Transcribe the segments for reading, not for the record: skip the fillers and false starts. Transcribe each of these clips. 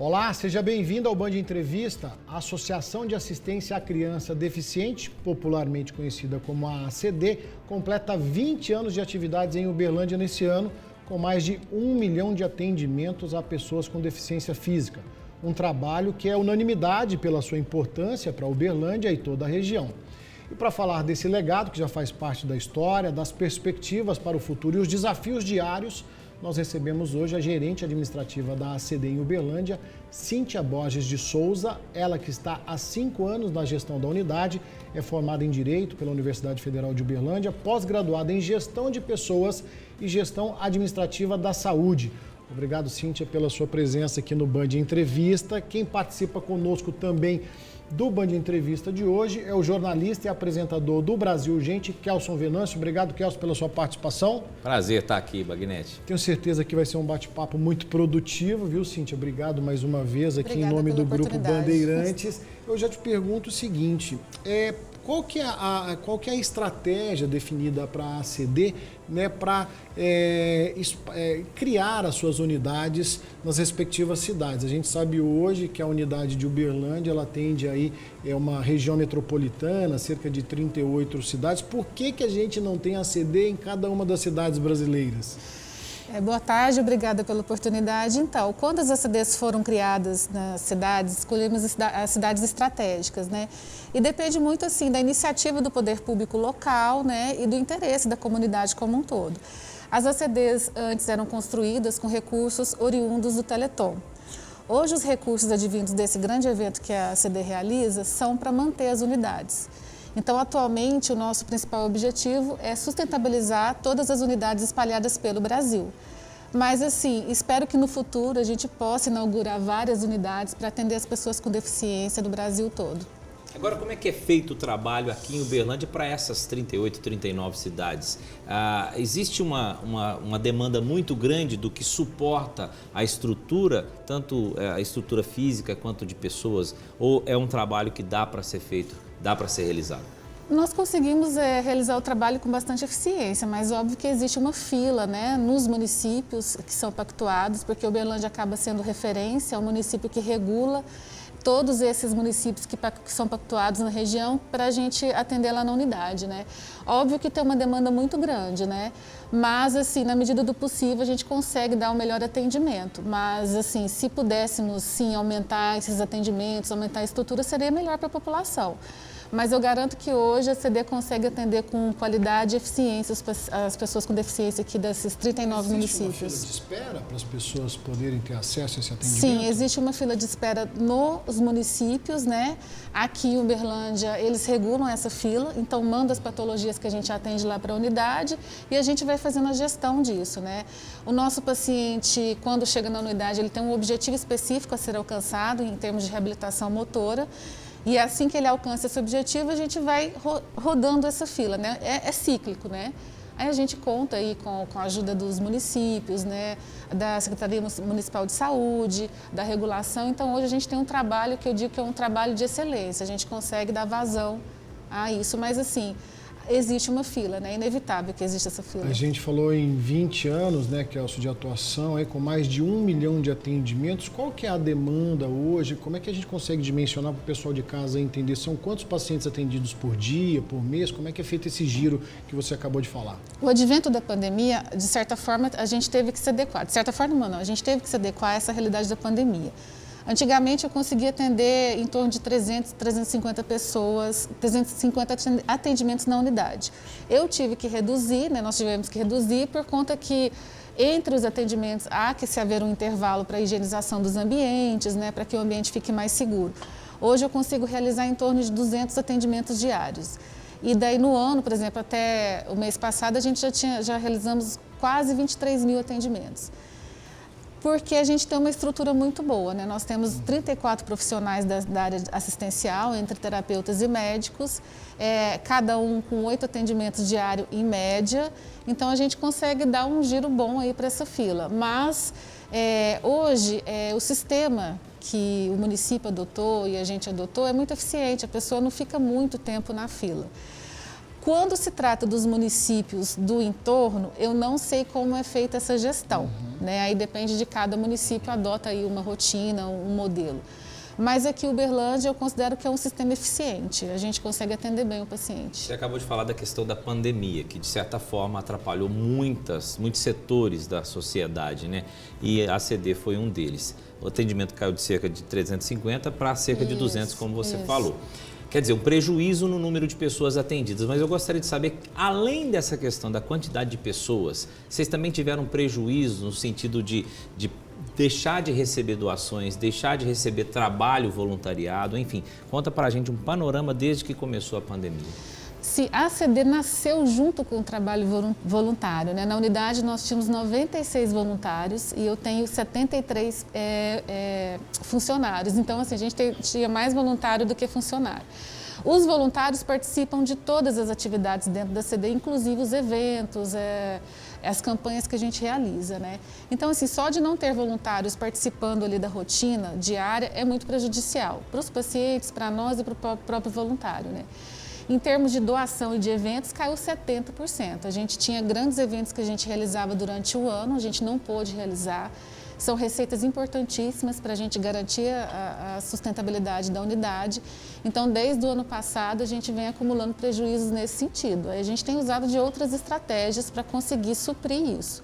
Olá, seja bem-vindo ao Band Entrevista. A Associação de Assistência à Criança Deficiente, popularmente conhecida como a ACD, completa 20 anos de atividades em Uberlândia nesse ano, com mais de 1 milhão de atendimentos a pessoas com deficiência física. Um trabalho que é unanimidade pela sua importância para Uberlândia e toda a região. E para falar desse legado, que já faz parte da história, das perspectivas para o futuro e os desafios diários, nós recebemos hoje a gerente administrativa da ACD em Uberlândia, Cíntia Borges de Souza, ela que está há 5 anos na gestão da unidade, é formada em Direito pela Universidade Federal de Uberlândia, pós-graduada em Gestão de Pessoas e Gestão Administrativa da Saúde. Obrigado, Cíntia, pela sua presença aqui no Band Entrevista. Quem participa conosco também do Band Entrevista de hoje é o jornalista e apresentador do Brasil Urgente, Kelson Venâncio. Obrigado, Kelson, pela sua participação. Prazer estar aqui, Bagnete. Tenho certeza que vai ser um bate-papo muito produtivo, viu, Cíntia? Obrigado mais uma vez aqui em nome do Grupo Bandeirantes. Eu já te pergunto o seguinte, qual que é a estratégia definida para a ACD, né, para criar as suas unidades nas respectivas cidades? A gente sabe hoje que a unidade de Uberlândia ela atende aí uma região metropolitana, cerca de 38 cidades. Por que a gente não tem ACD em cada uma das cidades brasileiras? Boa tarde, obrigada pela oportunidade. Então, quando as ACDs foram criadas nas cidades, escolhemos as cidades estratégicas, né? E depende muito, assim, da iniciativa do poder público local, né? E do interesse da comunidade como um todo. As ACDs antes eram construídas com recursos oriundos do Teleton. Hoje, os recursos advindos desse grande evento que a ACD realiza são para manter as unidades. Então, atualmente, o nosso principal objetivo é sustentabilizar todas as unidades espalhadas pelo Brasil. Mas, assim, espero que no futuro a gente possa inaugurar várias unidades para atender as pessoas com deficiência do Brasil todo. Agora, como é que é feito o trabalho aqui em Uberlândia para essas 38, 39 cidades? Existe uma demanda muito grande do que suporta a estrutura, tanto a estrutura física quanto de pessoas, ou é um trabalho que dá para ser feito? Dá para ser realizado? Nós conseguimos realizar o trabalho com bastante eficiência, mas óbvio que existe uma fila, né, nos municípios que são pactuados, porque Uberlândia acaba sendo referência, é o município que regula todos esses municípios que são pactuados na região para a gente atender lá na unidade, né? Óbvio que tem uma demanda muito grande, né? Mas, assim, na medida do possível, a gente consegue dar um melhor atendimento. Mas, assim, se pudéssemos, sim, aumentar esses atendimentos, aumentar a estrutura, seria melhor para a população. Mas eu garanto que hoje a ACD consegue atender com qualidade e eficiência as pessoas com deficiência aqui desses 39 municípios. Existe uma fila de espera para as pessoas poderem ter acesso a esse atendimento? Sim, existe uma fila de espera nos municípios, né? Aqui em Uberlândia, eles regulam essa fila, então manda as patologias que a gente atende lá para a unidade e a gente vai fazendo a gestão disso, né? O nosso paciente, quando chega na unidade, ele tem um objetivo específico a ser alcançado em termos de reabilitação motora. E assim que ele alcança esse objetivo, a gente vai rodando essa fila, né? É cíclico, né? Aí a gente conta aí com a ajuda dos municípios, né? Da Secretaria Municipal de Saúde, da regulação. Então, hoje a gente tem um trabalho que eu digo que é um trabalho de excelência. A gente consegue dar vazão a isso, mas assim, existe uma fila, né? É inevitável que exista essa fila. A gente falou em 20 anos, né, Kelson, de atuação, aí, com mais de 1 milhão de atendimentos. Qual que é a demanda hoje? Como é que a gente consegue dimensionar para o pessoal de casa entender? São quantos pacientes atendidos por dia, por mês? Como é que é feito esse giro que você acabou de falar? O advento da pandemia, de certa forma, a gente teve que se adequar. De certa forma, não. A gente teve que se adequar a essa realidade da pandemia. Antigamente, eu conseguia atender em torno de 300, 350 pessoas, 350 atendimentos na unidade. Eu tive que reduzir, né, nós tivemos que reduzir por conta que entre os atendimentos há que se haver um intervalo para a higienização dos ambientes, né, para que o ambiente fique mais seguro. Hoje eu consigo realizar em torno de 200 atendimentos diários. E daí no ano, por exemplo, até o mês passado, a gente já realizamos quase 23 mil atendimentos. Porque a gente tem uma estrutura muito boa, né? Nós temos 34 profissionais da área assistencial, entre terapeutas e médicos, cada um com 8 atendimentos diários em média. Então, a gente consegue dar um giro bom aí para essa fila. Mas, hoje, o sistema que o município adotou e a gente adotou é muito eficiente, a pessoa não fica muito tempo na fila. Quando se trata dos municípios do entorno, eu não sei como é feita essa gestão. né? Aí depende de cada município, adota aí uma rotina, um modelo. Mas aqui Uberlândia eu considero que é um sistema eficiente, a gente consegue atender bem o paciente. Você acabou de falar da questão da pandemia, que de certa forma atrapalhou muitos setores da sociedade, né? E a ACD foi um deles. O atendimento caiu de cerca de 350 para cerca de 200, como você falou. Quer dizer, um prejuízo no número de pessoas atendidas, mas eu gostaria de saber, além dessa questão da quantidade de pessoas, vocês também tiveram prejuízo no sentido de deixar de receber doações, deixar de receber trabalho voluntariado, enfim. Conta para a gente um panorama desde que começou a pandemia. Sim, a ACD nasceu junto com o trabalho voluntário, né? Na unidade nós tínhamos 96 voluntários e eu tenho 73 funcionários. Então, assim, a gente tinha mais voluntário do que funcionário. Os voluntários participam de todas as atividades dentro da ACD, inclusive os eventos, as campanhas que a gente realiza, né? Então, assim, só de não ter voluntários participando ali da rotina diária é muito prejudicial para os pacientes, para nós e para o próprio voluntário, né? Em termos de doação e de eventos, caiu 70%. A gente tinha grandes eventos que a gente realizava durante o ano, a gente não pôde realizar. São receitas importantíssimas para a gente garantir a sustentabilidade da unidade. Então, desde o ano passado, a gente vem acumulando prejuízos nesse sentido. A gente tem usado de outras estratégias para conseguir suprir isso.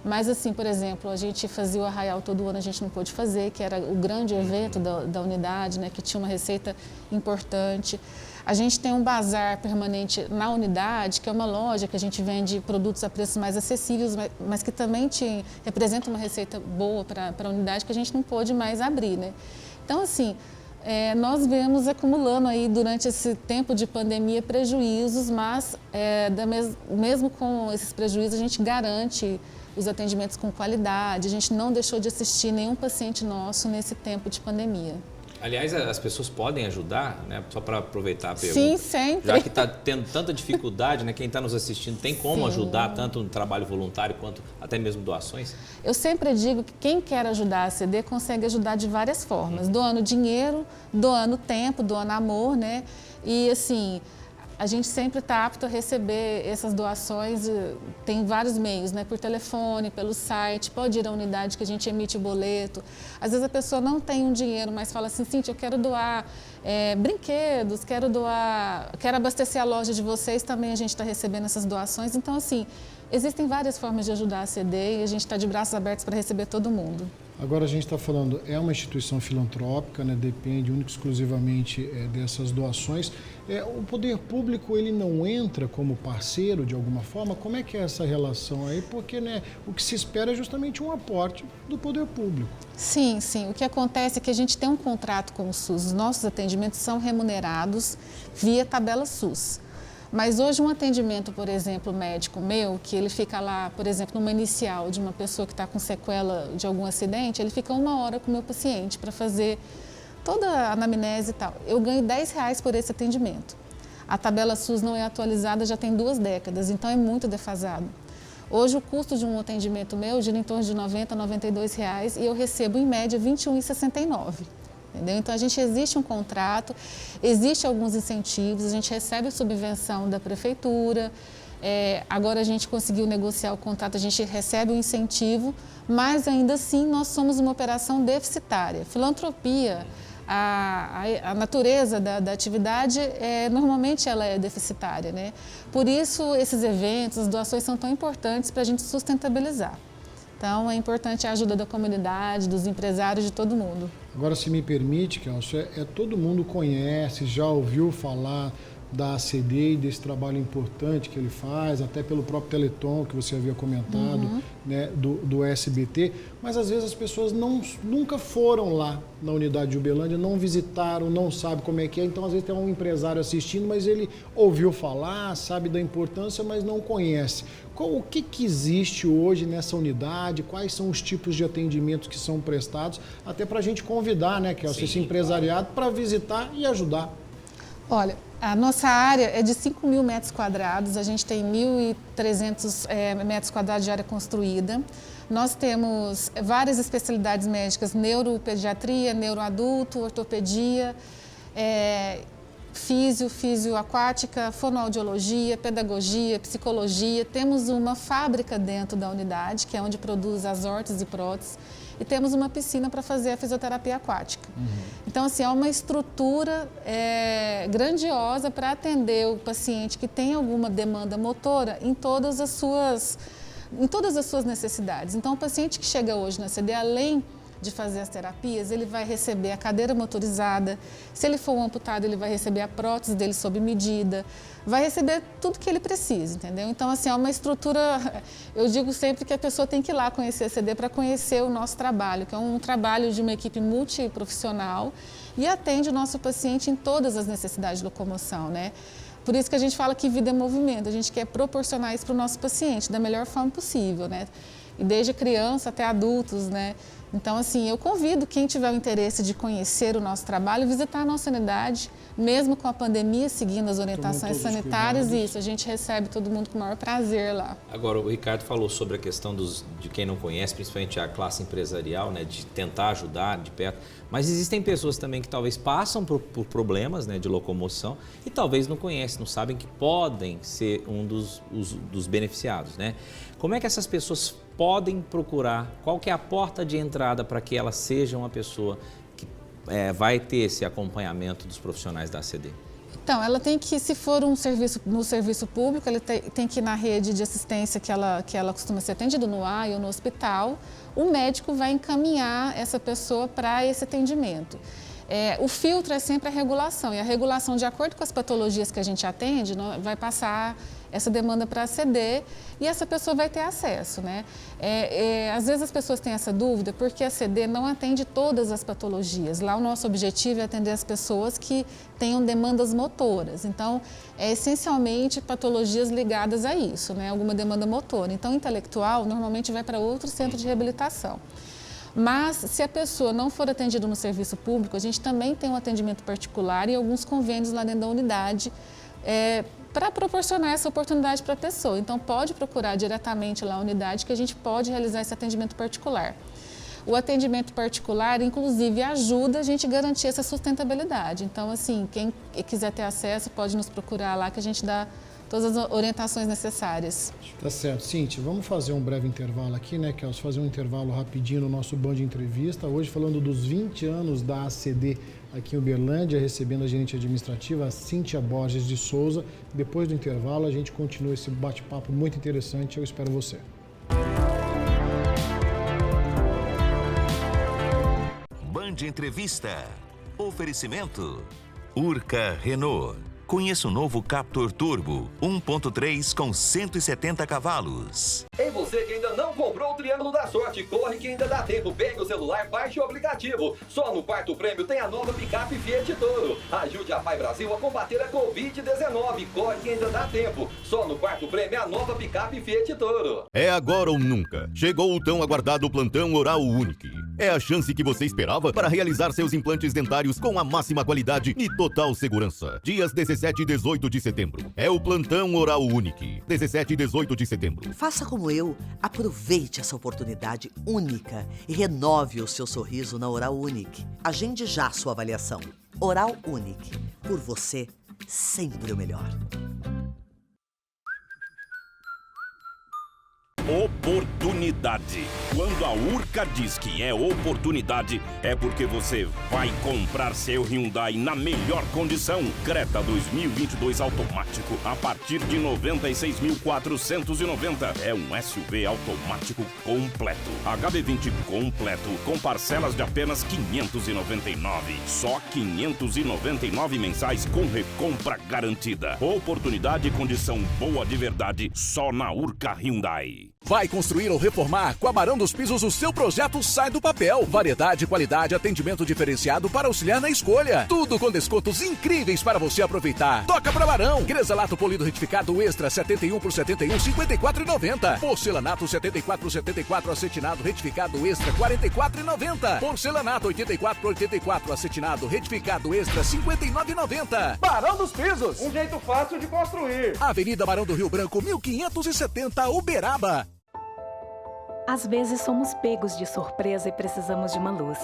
Mas, assim, por exemplo, a gente fazia o Arraial todo ano, a gente não pôde fazer, que era o grande evento da unidade, né, que tinha uma receita importante. A gente tem um bazar permanente na unidade, que é uma loja que a gente vende produtos a preços mais acessíveis, mas que também representa uma receita boa para a unidade que a gente não pôde mais abrir, né? Então, assim, nós vemos acumulando aí durante esse tempo de pandemia prejuízos, mas mesmo com esses prejuízos a gente garante os atendimentos com qualidade, a gente não deixou de assistir nenhum paciente nosso nesse tempo de pandemia. Aliás, as pessoas podem ajudar, né? Só para aproveitar a pergunta. Sim, sempre. Já que está tendo tanta dificuldade, né? Quem está nos assistindo tem como ajudar, tanto no trabalho voluntário quanto até mesmo doações? Eu sempre digo que quem quer ajudar a ACD consegue ajudar de várias formas, doando dinheiro, doando tempo, doando amor, né? E assim, a gente sempre está apto a receber essas doações, tem vários meios, né? Por telefone, pelo site, pode ir à unidade que a gente emite o boleto. Às vezes a pessoa não tem um dinheiro, mas fala assim, Cíntia, eu quero doar brinquedos, quero abastecer a loja de vocês, também a gente está recebendo essas doações. Então, assim, existem várias formas de ajudar a ACD e a gente está de braços abertos para receber todo mundo. Agora a gente está falando, é uma instituição filantrópica, né? Depende única e exclusivamente dessas doações. O poder público, ele não entra como parceiro de alguma forma? Como é que é essa relação aí? Porque, né, o que se espera é justamente um aporte do poder público. Sim, sim. O que acontece é que a gente tem um contrato com o SUS. Os nossos atendimentos são remunerados via tabela SUS. Mas hoje um atendimento, por exemplo, médico meu, que ele fica lá, por exemplo, numa inicial de uma pessoa que está com sequela de algum acidente, ele fica 1 hora com o meu paciente para fazer toda a anamnese e tal. Eu ganho R$10 por esse atendimento. A tabela SUS não é atualizada já tem 2 décadas, então é muito defasado. Hoje o custo de um atendimento meu gira em torno de R$90 a R$92 e eu recebo em média R$21,69. Entendeu? Então, existe um contrato, existem alguns incentivos, a gente recebe subvenção da prefeitura, agora a gente conseguiu negociar o contrato, a gente recebe o incentivo, mas ainda assim nós somos uma operação deficitária. Filantropia, a natureza da atividade, normalmente ela é deficitária, né? Por isso, esses eventos, as doações são tão importantes para a gente sustentabilizar. Então, é importante a ajuda da comunidade, dos empresários, de todo mundo. Agora, se me permite, Kelso, todo mundo conhece, já ouviu falar da ACD e desse trabalho importante que ele faz, até pelo próprio Teleton, que você havia comentado, né, do SBT, mas às vezes as pessoas nunca foram lá na unidade de Uberlândia, não visitaram, não sabem como é que é, então às vezes tem um empresário assistindo, mas ele ouviu falar, sabe da importância, mas não conhece. O que existe hoje nessa unidade, quais são os tipos de atendimentos que são prestados, até para a gente convidar, né, Kelso, esse empresariado para visitar e ajudar. Olha, a nossa área é de 5.000 metros quadrados, a gente tem 1.300 metros quadrados de área construída. Nós temos várias especialidades médicas, neuropediatria, neuroadulto, ortopedia, fisioaquática, fonoaudiologia, pedagogia, psicologia. Temos uma fábrica dentro da unidade, que é onde produz as órteses e próteses, e temos uma piscina para fazer a fisioterapia aquática. Então, assim, é uma estrutura grandiosa para atender o paciente que tem alguma demanda motora em todas as suas necessidades. Então, o paciente que chega hoje na CD, além de fazer as terapias, ele vai receber a cadeira motorizada. Se ele for um amputado, ele vai receber a prótese dele sob medida, vai receber tudo que ele precisa, entendeu? Então, assim, é uma estrutura, eu digo sempre que a pessoa tem que ir lá conhecer a CD para conhecer o nosso trabalho, que é um trabalho de uma equipe multiprofissional e atende o nosso paciente em todas as necessidades de locomoção, né? Por isso que a gente fala que vida é movimento, a gente quer proporcionar isso para o nosso paciente da melhor forma possível, né? E desde criança até adultos, né? Então, assim, eu convido quem tiver o interesse de conhecer o nosso trabalho, visitar a nossa unidade, mesmo com a pandemia, seguindo as orientações sanitárias, e isso, a gente recebe todo mundo com o maior prazer lá. Agora, o Ricardo falou sobre a questão de quem não conhece, principalmente a classe empresarial, né, de tentar ajudar de perto, mas existem pessoas também que talvez passam por problemas, né, de locomoção e talvez não conhecem, não sabem que podem ser um dos beneficiados, né? Como é que essas pessoas podem procurar, qual que é a porta de entrada para que ela seja uma pessoa que vai ter esse acompanhamento dos profissionais da ACD? Então, ela tem que, se for no serviço público, ela tem que ir na rede de assistência que ela costuma ser atendida no AI ou no hospital, o médico vai encaminhar essa pessoa para esse atendimento. O filtro é sempre a regulação, e a regulação, de acordo com as patologias que a gente atende, vai passar essa demanda para a ACD e essa pessoa vai ter acesso, né? Às vezes as pessoas têm essa dúvida porque a ACD não atende todas as patologias. Lá o nosso objetivo é atender as pessoas que tenham demandas motoras. Então, essencialmente patologias ligadas a isso, né? Alguma demanda motora. Então, intelectual normalmente vai para outro centro de reabilitação. Mas, se a pessoa não for atendida no serviço público, a gente também tem um atendimento particular e alguns convênios lá dentro da unidade para proporcionar essa oportunidade para a pessoa. Então, pode procurar diretamente lá a unidade que a gente pode realizar esse atendimento particular. O atendimento particular, inclusive, ajuda a gente a garantir essa sustentabilidade. Então, assim, quem quiser ter acesso pode nos procurar lá que a gente dá todas as orientações necessárias. Tá certo. Cíntia, vamos fazer um breve intervalo aqui, né, Kels? Fazer um intervalo rapidinho no nosso Band Entrevista. Hoje falando dos 20 anos da ACD aqui em Uberlândia, recebendo a gerente administrativa, a Cíntia Borges de Souza. Depois do intervalo, a gente continua esse bate-papo muito interessante. Eu espero você. Band Entrevista. Oferecimento. Urca Renault. Conheça o novo Captur Turbo 1.3 com 170 cavalos. Ei, você que ainda não comprou o Triângulo da Sorte, corre que ainda dá tempo. Pegue o celular, baixe o aplicativo. Só no quarto prêmio tem a nova picape Fiat Toro. Ajude a Pai Brasil a combater a Covid-19. Corre que ainda dá tempo. Só no quarto prêmio a nova picape Fiat Toro. É agora ou nunca. Chegou o tão aguardado plantão Oral Unique. É a chance que você esperava para realizar seus implantes dentários com a máxima qualidade e total segurança. Dias 17 e 18 de setembro. É o plantão Oral Unique. 17 e 18 de setembro. Faça como eu. Aproveite essa oportunidade única e renove o seu sorriso na Oral Unique. Agende já sua avaliação. Oral Unique. Por você, sempre o melhor. Oportunidade. Quando a Urca diz que é oportunidade, é porque você vai comprar seu Hyundai na melhor condição. Creta 2022 automático a partir de 96.490. É um SUV automático completo. HB20 completo com parcelas de apenas 599. Só 599 mensais com recompra garantida. Oportunidade e condição boa de verdade só na Urca Hyundai. Vai construir ou reformar? Com a Barão dos Pisos, o seu projeto sai do papel. Variedade, qualidade, atendimento diferenciado para auxiliar na escolha. Tudo com descontos incríveis para você aproveitar. Toca pra Barão. Gresalato polido retificado extra 71 por 71, 54,90. Porcelanato 74 por 74 acetinado retificado extra 44,90. Porcelanato 84 por 84 acetinado retificado extra 59,90. Barão dos Pisos, um jeito fácil de construir. Avenida Barão do Rio Branco, 1570, Uberaba. Às vezes somos pegos de surpresa e precisamos de uma luz.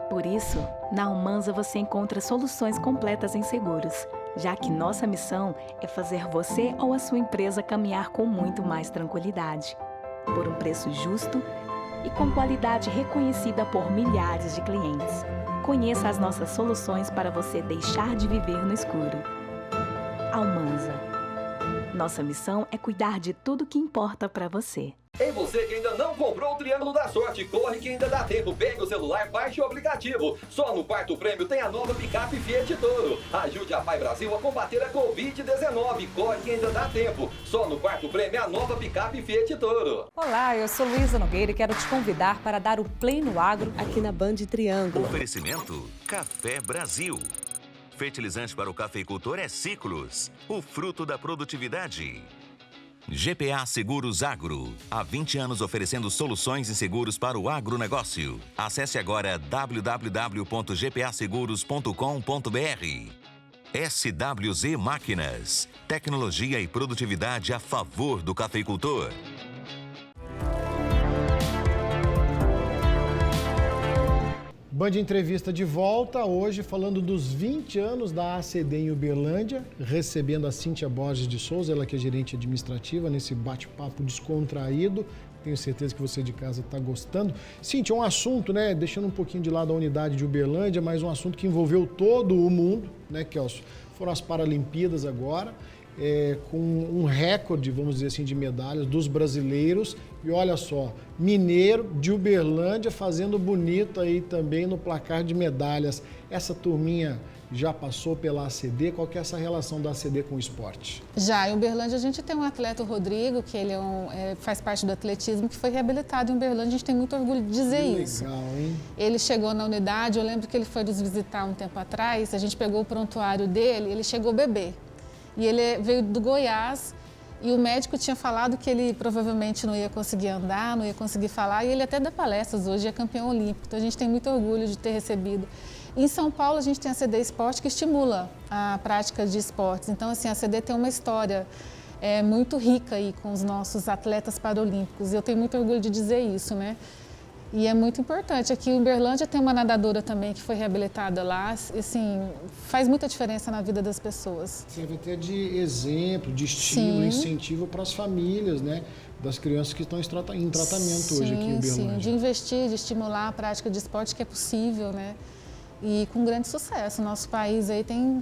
Por isso, na Almanza você encontra soluções completas em seguros, já que nossa missão é fazer você ou a sua empresa caminhar com muito mais tranquilidade, por um preço justo e com qualidade reconhecida por milhares de clientes. Conheça as nossas soluções para você deixar de viver no escuro. Almanza. Nossa missão é cuidar de tudo que importa para você. Ei, você que ainda não comprou o Triângulo da Sorte, corre que ainda dá tempo. Pegue o celular, baixe o aplicativo. Só no quarto prêmio tem a nova picape Fiat Toro. Ajude a Pai Brasil a combater a Covid-19. Corre que ainda dá tempo. Só no quarto prêmio a nova picape Fiat Toro. Olá, eu sou Luísa Nogueira e quero te convidar para dar o Play no Agro aqui na Band Triângulo. Oferecimento Café Brasil. Fertilizante para o cafeicultor é Ciclos, o fruto da produtividade. GPA Seguros Agro. Há 20 anos oferecendo soluções e seguros para o agronegócio. Acesse agora www.gpaseguros.com.br. SWZ Máquinas. Tecnologia e produtividade a favor do cafeicultor. Band Entrevista de volta, hoje falando dos 20 anos da ACD em Uberlândia, recebendo a Cíntia Borges de Souza, ela que é gerente administrativa, nesse bate-papo descontraído. Tenho certeza que você de casa está gostando. Cíntia, um assunto, né, deixando um pouquinho de lado a unidade de Uberlândia, mas um assunto que envolveu todo o mundo, né, Kelso? Foram as Paralimpíadas agora, com um recorde, vamos dizer assim, de medalhas dos brasileiros. E olha só, mineiro de Uberlândia fazendo bonito aí também no placar de medalhas. Essa turminha já passou pela ACD? Qual que é essa relação da ACD com o esporte? Já, em Uberlândia a gente tem um atleta, o Rodrigo, que ele faz parte do atletismo, que foi reabilitado em Uberlândia. A gente tem muito orgulho de dizer isso. Legal, hein? Ele chegou na unidade, eu lembro que ele foi nos visitar um tempo atrás, a gente pegou o prontuário dele, ele chegou bebê. E ele veio do Goiás e o médico tinha falado que ele provavelmente não ia conseguir andar, não ia conseguir falar, e ele até dá palestras hoje, é campeão olímpico. Então a gente tem muito orgulho de ter recebido. Em São Paulo a gente tem a ACD Esporte, que estimula a prática de esportes. Então assim, a ACD tem uma história muito rica aí com os nossos atletas paralímpicos. E eu tenho muito orgulho de dizer isso, né? E é muito importante. Aqui em Uberlândia tem uma nadadora também que foi reabilitada lá. Assim, faz muita diferença na vida das pessoas. Serve até de exemplo, de estímulo, Sim. Incentivo para as famílias, né? Das crianças que estão em tratamento hoje aqui em Uberlândia. Sim, de investir, de estimular a prática de esporte, que é possível, né? E com grande sucesso. Nosso país aí tem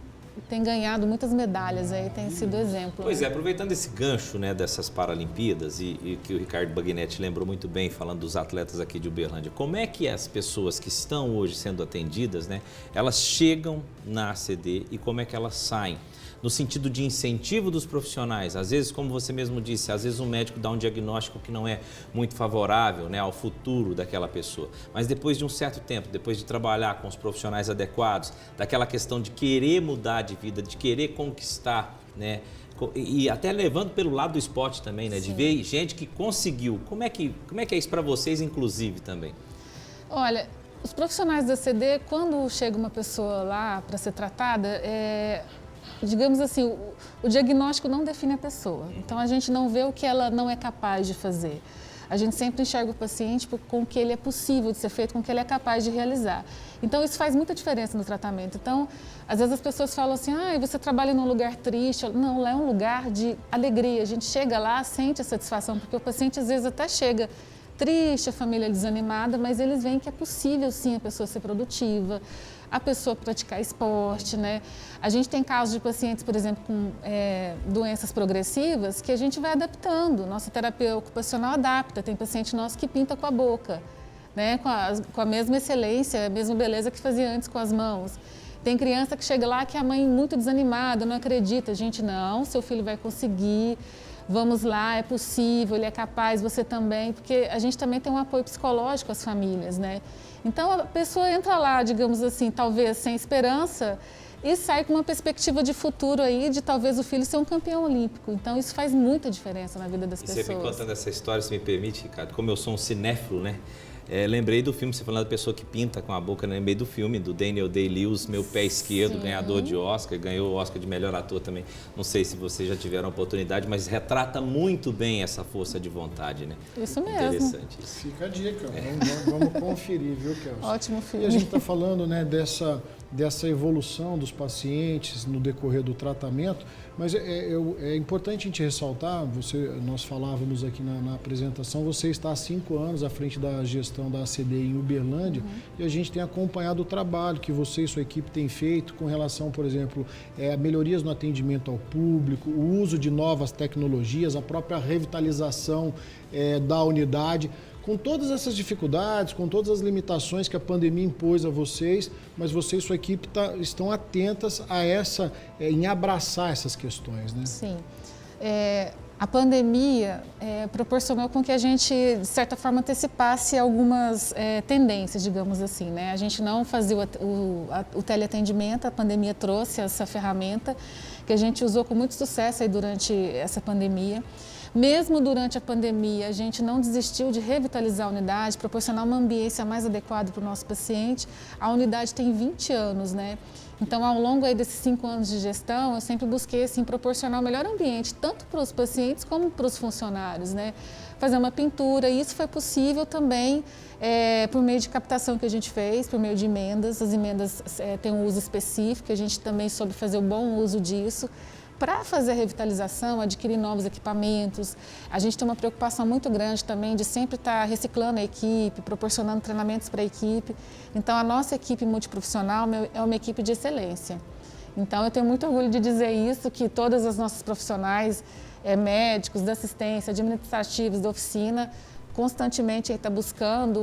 ganhado muitas medalhas, aí tem sido exemplo. Pois é, aproveitando esse gancho, né, dessas Paralimpíadas e que o Ricardo Bagnetti lembrou muito bem, falando dos atletas aqui de Uberlândia, como é que as pessoas que estão hoje sendo atendidas, né, elas chegam na ACD e como é que elas saem? No sentido de incentivo dos profissionais. Às vezes, como você mesmo disse, às vezes um médico dá um diagnóstico que não é muito favorável, né, ao futuro daquela pessoa. Mas depois de um certo tempo, depois de trabalhar com os profissionais adequados, daquela questão de querer mudar de vida, de querer conquistar, né, e até levando pelo lado do esporte também, né, de ver gente que conseguiu. Como é que é isso para vocês, inclusive, também? Olha, os profissionais da ACD, quando chega uma pessoa lá para ser tratada, digamos assim, o diagnóstico não define a pessoa. Então, a gente não vê o que ela não é capaz de fazer. A gente sempre enxerga o paciente com o que ele é possível de ser feito, com o que ele é capaz de realizar. Então, isso faz muita diferença no tratamento. Então, às vezes as pessoas falam assim, você trabalha num lugar triste. Não, lá é um lugar de alegria. A gente chega lá, sente a satisfação, porque o paciente às vezes até chega triste, a família desanimada, mas eles veem que é possível sim a pessoa ser produtiva, a pessoa praticar esporte, né? A gente tem casos de pacientes, por exemplo, com doenças progressivas que a gente vai adaptando. Nossa terapia ocupacional adapta. Tem paciente nosso que pinta com a boca, né? Com a mesma excelência, a mesma beleza que fazia antes com as mãos. Tem criança que chega lá que a mãe muito desanimada, não acredita. Gente, não, seu filho vai conseguir. Vamos lá, é possível, ele é capaz, você também, porque a gente também tem um apoio psicológico às famílias, né? Então, a pessoa entra lá, digamos assim, talvez sem esperança e sai com uma perspectiva de futuro aí, de talvez o filho ser um campeão olímpico. Então, isso faz muita diferença na vida das pessoas. Você me contando essa história, se me permite, Ricardo, como eu sou um cinéfilo, né? Lembrei do filme, você falando da pessoa que pinta com a boca, lembrei do filme do Daniel Day-Lewis, Meu Pé Esquerdo, sim, ganhador de Oscar, ganhou o Oscar de melhor ator também. Não sei se vocês já tiveram a oportunidade, mas retrata muito bem essa força de vontade, né? Isso mesmo. Interessante isso. Fica a dica, vamos conferir, viu, Kelso? Ótimo filme. E a gente está falando, né, dessa evolução dos pacientes no decorrer do tratamento, mas é importante a gente ressaltar, nós falávamos aqui na apresentação, você está há 5 anos à frente da gestão da ACD em Uberlândia, e a gente tem acompanhado o trabalho que você e sua equipe têm feito com relação, por exemplo, a melhorias no atendimento ao público, o uso de novas tecnologias, a própria revitalização da unidade. Com todas essas dificuldades, com todas as limitações que a pandemia impôs a vocês, mas você e sua equipe estão atentas em abraçar essas questões, né? Sim. A pandemia proporcionou com que a gente, de certa forma, antecipasse algumas tendências, digamos assim, né? A gente não fazia o teleatendimento, a pandemia trouxe essa ferramenta que a gente usou com muito sucesso aí durante essa pandemia. Mesmo durante a pandemia, a gente não desistiu de revitalizar a unidade, proporcionar uma ambiência mais adequada para o nosso paciente. A unidade tem 20 anos, né? Então, ao longo aí desses 5 anos de gestão, eu sempre busquei assim, proporcionar o melhor ambiente, tanto para os pacientes como para os funcionários, né? Fazer uma pintura, e isso foi possível também por meio de captação que a gente fez, por meio de emendas. As emendas têm um uso específico, a gente também soube fazer o bom uso disso. Para fazer a revitalização, adquirir novos equipamentos, a gente tem uma preocupação muito grande também de sempre estar reciclando a equipe, proporcionando treinamentos para a equipe. Então, a nossa equipe multiprofissional é uma equipe de excelência. Então, eu tenho muito orgulho de dizer isso, que todas as nossas profissionais, médicos, da assistência, administrativos, da oficina, constantemente está buscando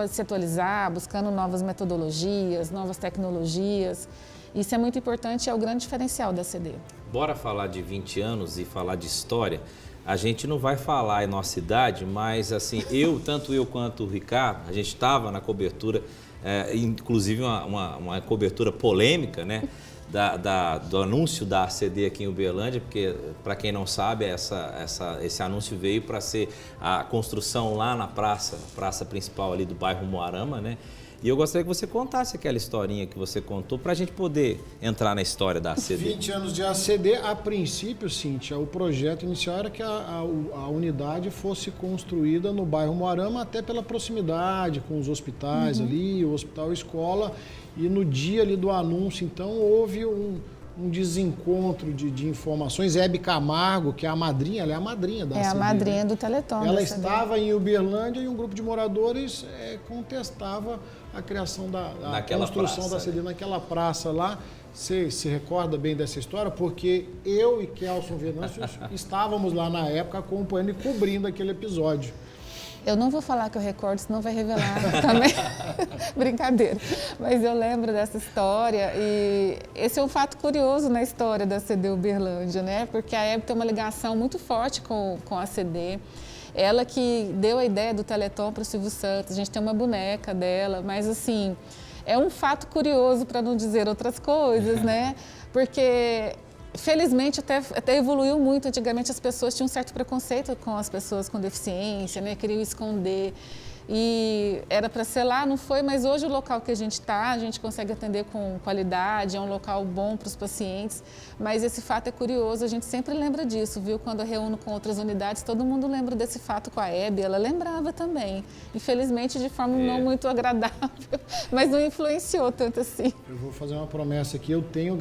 se atualizar, buscando novas metodologias, novas tecnologias. Isso é muito importante e é o grande diferencial da ACD. Bora falar de 20 anos e falar de história. A gente não vai falar em nossa idade, mas assim, tanto eu quanto o Ricardo, a gente estava na cobertura, inclusive uma cobertura polêmica, né? Do anúncio da ACD aqui em Uberlândia, porque, para quem não sabe, esse anúncio veio para ser a construção lá na praça principal ali do bairro Moarama, né? E eu gostaria que você contasse aquela historinha que você contou para a gente poder entrar na história da ACD. 20 anos de ACD, a princípio, Cíntia, o projeto inicial era que a unidade fosse construída no bairro Moarama, até pela proximidade com os hospitais ali, o hospital escola, e no dia ali do anúncio, então, houve um desencontro de informações. Hebe Camargo, que é a madrinha, ela é a madrinha da ACD. É a madrinha, né? Do Teleton. Ela estava em Uberlândia e um grupo de moradores contestava a criação construção da ACD naquela praça lá. Você se recorda bem dessa história? Porque eu e Kelson Venâncio estávamos lá na época acompanhando e cobrindo aquele episódio. Eu não vou falar que eu recordo, senão vai revelar também. Brincadeira. Mas eu lembro dessa história e esse é um fato curioso na história da ACD Uberlândia, né? Porque a Hebe tem uma ligação muito forte com a ACD. Ela que deu a ideia do Teleton para o Silvio Santos, a gente tem uma boneca dela, mas assim, é um fato curioso para não dizer outras coisas, né? Porque felizmente até evoluiu muito. Antigamente as pessoas tinham um certo preconceito com as pessoas com deficiência, né? Queriam esconder. E era para ser lá, não foi, mas hoje o local que a gente está, a gente consegue atender com qualidade, é um local bom para os pacientes, mas esse fato é curioso, a gente sempre lembra disso, viu? Quando eu reúno com outras unidades, todo mundo lembra desse fato com a Hebe, ela lembrava também, infelizmente de forma não muito agradável, mas não influenciou tanto assim. Eu vou fazer uma promessa aqui, eu tenho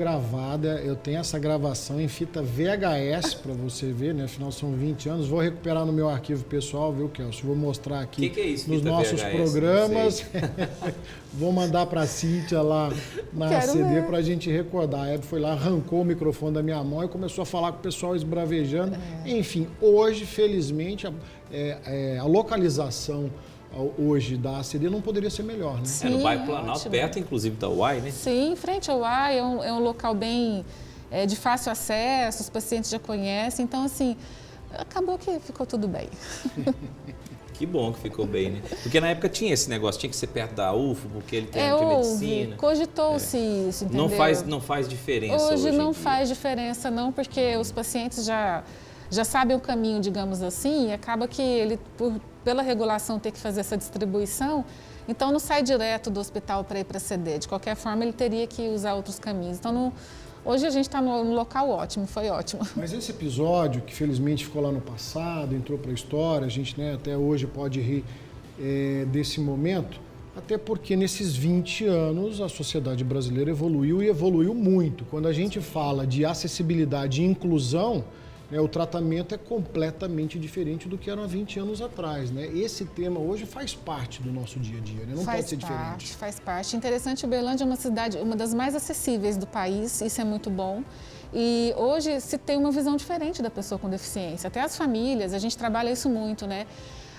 essa gravação em fita VHS para você ver, né? Afinal são 20 anos, vou recuperar no meu arquivo pessoal, viu, Kelso? Vou mostrar aqui. Que é isso? Nos nossos VHS, programas. Vou mandar para a Cíntia lá na ACD para a gente recordar. A Hebe foi lá, arrancou o microfone da minha mão e começou a falar com o pessoal esbravejando. Enfim, hoje, felizmente, a localização hoje da ACD não poderia ser melhor, né? Sim, no bairro Planalto, perto inclusive da UAI, né? Sim, em frente ao UAI, é um local bem de fácil acesso, os pacientes já conhecem, então assim, acabou que ficou tudo bem. Que bom que ficou bem, né? Porque na época tinha esse negócio, tinha que ser perto da UFO, porque ele tem medicina. Cogitou-se isso, entendeu? Não faz diferença hoje não faz diferença, não, porque os pacientes já sabem o caminho, digamos assim, e acaba que ele, pela regulação, ter que fazer essa distribuição, então não sai direto do hospital para ir para a ACD. De qualquer forma, ele teria que usar outros caminhos. Então, hoje a gente está num local ótimo, foi ótimo. Mas esse episódio, que felizmente ficou lá no passado, entrou para a história, a gente até hoje pode rir desse momento, Até porque nesses 20 anos a sociedade brasileira evoluiu e evoluiu muito. Quando a gente fala de acessibilidade e inclusão, né, o tratamento é completamente diferente do que era há 20 anos atrás. Né? Esse tema hoje faz parte do nosso dia a dia, né? Não pode ser diferente. Faz parte. Interessante, Uberlândia é uma cidade, uma das mais acessíveis do país, isso é muito bom. E hoje se tem uma visão diferente da pessoa com deficiência. Até as famílias, a gente trabalha isso muito, né?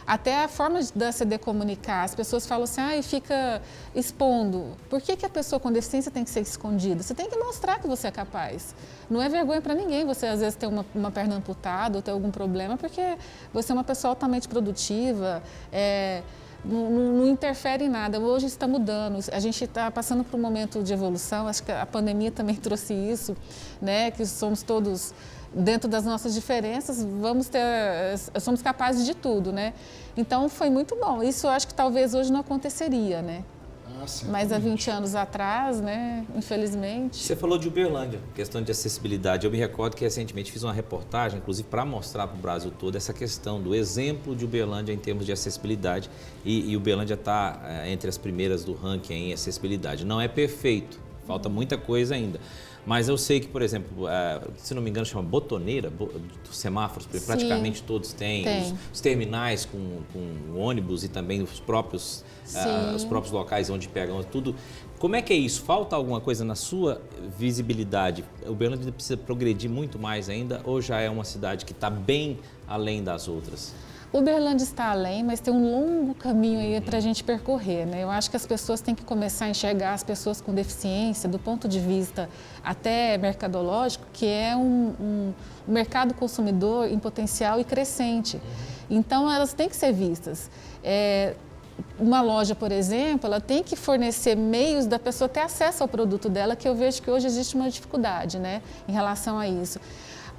Até a forma da ACD comunicar, as pessoas falam assim, fica expondo. Por que a pessoa com deficiência tem que ser escondida? Você tem que mostrar que você é capaz. Não é vergonha para ninguém você, às vezes, ter uma perna amputada ou ter algum problema, porque você é uma pessoa altamente produtiva, não interfere em nada. Hoje está mudando, a gente está passando por um momento de evolução, acho que a pandemia também trouxe isso, né? Que somos todos... Dentro das nossas diferenças, somos capazes de tudo, né? Então, foi muito bom. Isso eu acho que talvez hoje não aconteceria, né? Mas há 20 anos atrás, né? Infelizmente... Você falou de Uberlândia, questão de acessibilidade. Eu me recordo que recentemente fiz uma reportagem, inclusive para mostrar para o Brasil todo essa questão do exemplo de Uberlândia em termos de acessibilidade. E Uberlândia está entre as primeiras do ranking em acessibilidade. Não é perfeito, falta muita coisa ainda. Mas eu sei que, por exemplo, se não me engano, chama botoneira, dos semáforos, porque praticamente todos têm. Os terminais com ônibus e também os próprios locais onde pegam tudo. Como é que é isso? Falta alguma coisa na sua visibilidade? Uberlândia precisa progredir muito mais ainda ou já é uma cidade que está bem além das outras? Uberlândia está além, mas tem um longo caminho aí para a gente percorrer, né? Eu acho que as pessoas têm que começar a enxergar as pessoas com deficiência do ponto de vista até mercadológico, que é um mercado consumidor em potencial e crescente. Então, elas têm que ser vistas. Uma loja, por exemplo, ela tem que fornecer meios da pessoa ter acesso ao produto dela, que eu vejo que hoje existe uma dificuldade, né, em relação a isso.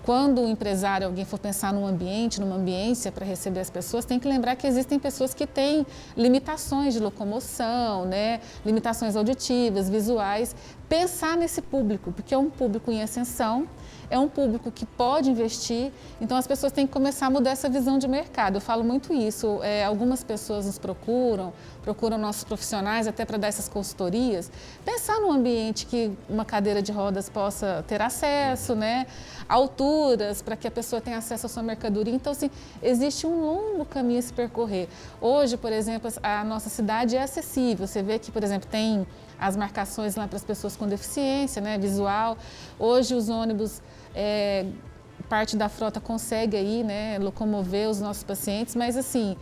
Quando o empresário, alguém for pensar numa ambiência para receber as pessoas, tem que lembrar que existem pessoas que têm limitações de locomoção, né? Limitações auditivas, visuais. Pensar nesse público, porque é um público em ascensão, é um público que pode investir, então as pessoas têm que começar a mudar essa visão de mercado. Eu falo muito isso, algumas pessoas nos procuram nossos profissionais até para dar essas consultorias, pensar num ambiente que uma cadeira de rodas possa ter acesso, né? Alturas para que a pessoa tenha acesso à sua mercadoria. Então, assim, existe um longo caminho a se percorrer. Hoje, por exemplo, a nossa cidade é acessível. Você vê que, por exemplo, tem as marcações lá para as pessoas com deficiência, né, visual. Hoje os ônibus, parte da frota consegue aí, né, locomover os nossos pacientes, mas assim,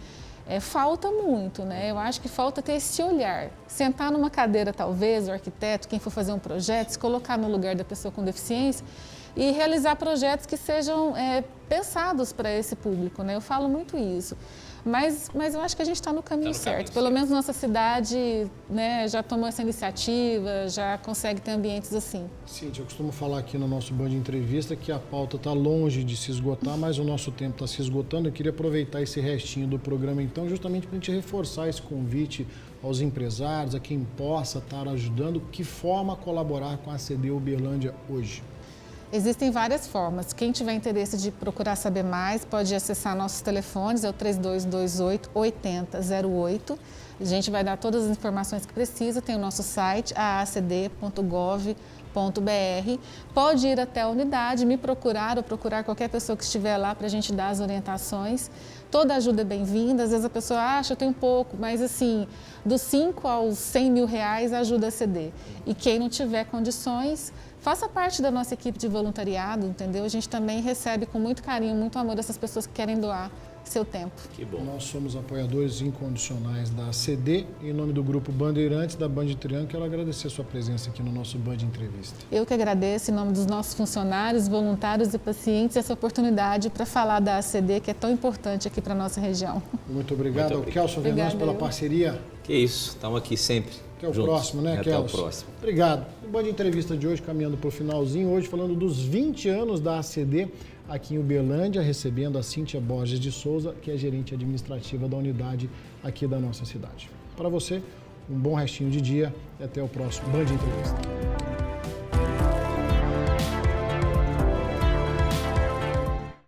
falta muito, né? Eu acho que falta ter esse olhar. Sentar numa cadeira, talvez, o arquiteto, quem for fazer um projeto, se colocar no lugar da pessoa com deficiência e realizar projetos que sejam pensados para esse público, né? Eu falo muito isso. Mas eu acho que a gente está no caminho certo. Pelo menos nossa cidade, né, já tomou essa iniciativa, já consegue ter ambientes assim. Cíntia, eu costumo falar aqui no nosso Band Entrevista que a pauta está longe de se esgotar, mas o nosso tempo está se esgotando. Eu queria aproveitar esse restinho do programa, então, justamente para a gente reforçar esse convite aos empresários, a quem possa estar ajudando, que forma colaborar com a ACD Uberlândia hoje. Existem várias formas. Quem tiver interesse de procurar saber mais, pode acessar nossos telefones, é o 3228-8008. A gente vai dar todas as informações que precisa, tem o nosso site, aacd.gov.br. Pode ir até a unidade, me procurar ou procurar qualquer pessoa que estiver lá para a gente dar as orientações. Toda ajuda é bem-vinda, às vezes a pessoa acha, eu tenho pouco, mas assim, dos 5 aos 100 mil reais ajuda a ceder. E quem não tiver condições, faça parte da nossa equipe de voluntariado, entendeu? A gente também recebe com muito carinho, muito amor essas pessoas que querem doar seu tempo. Que bom. Nós somos apoiadores incondicionais da ACD. Em nome do Grupo Bandeirantes, da Band Triângulo, quero agradecer a sua presença aqui no nosso Band Entrevista. Eu que agradeço, em nome dos nossos funcionários, voluntários e pacientes, essa oportunidade para falar da ACD, que é tão importante aqui para a nossa região. Muito obrigado ao Kelson Venâncio pela parceria. Que isso, estamos aqui sempre. Até o próximo, né, Kelson? Até o próximo. Obrigado. O Band Entrevista de hoje caminhando para o finalzinho, hoje falando dos 20 anos da ACD aqui em Uberlândia, recebendo a Cíntia Borges de Souza, que é gerente administrativa da unidade aqui da nossa cidade. Para você, um bom restinho de dia e até o próximo Band Entrevista.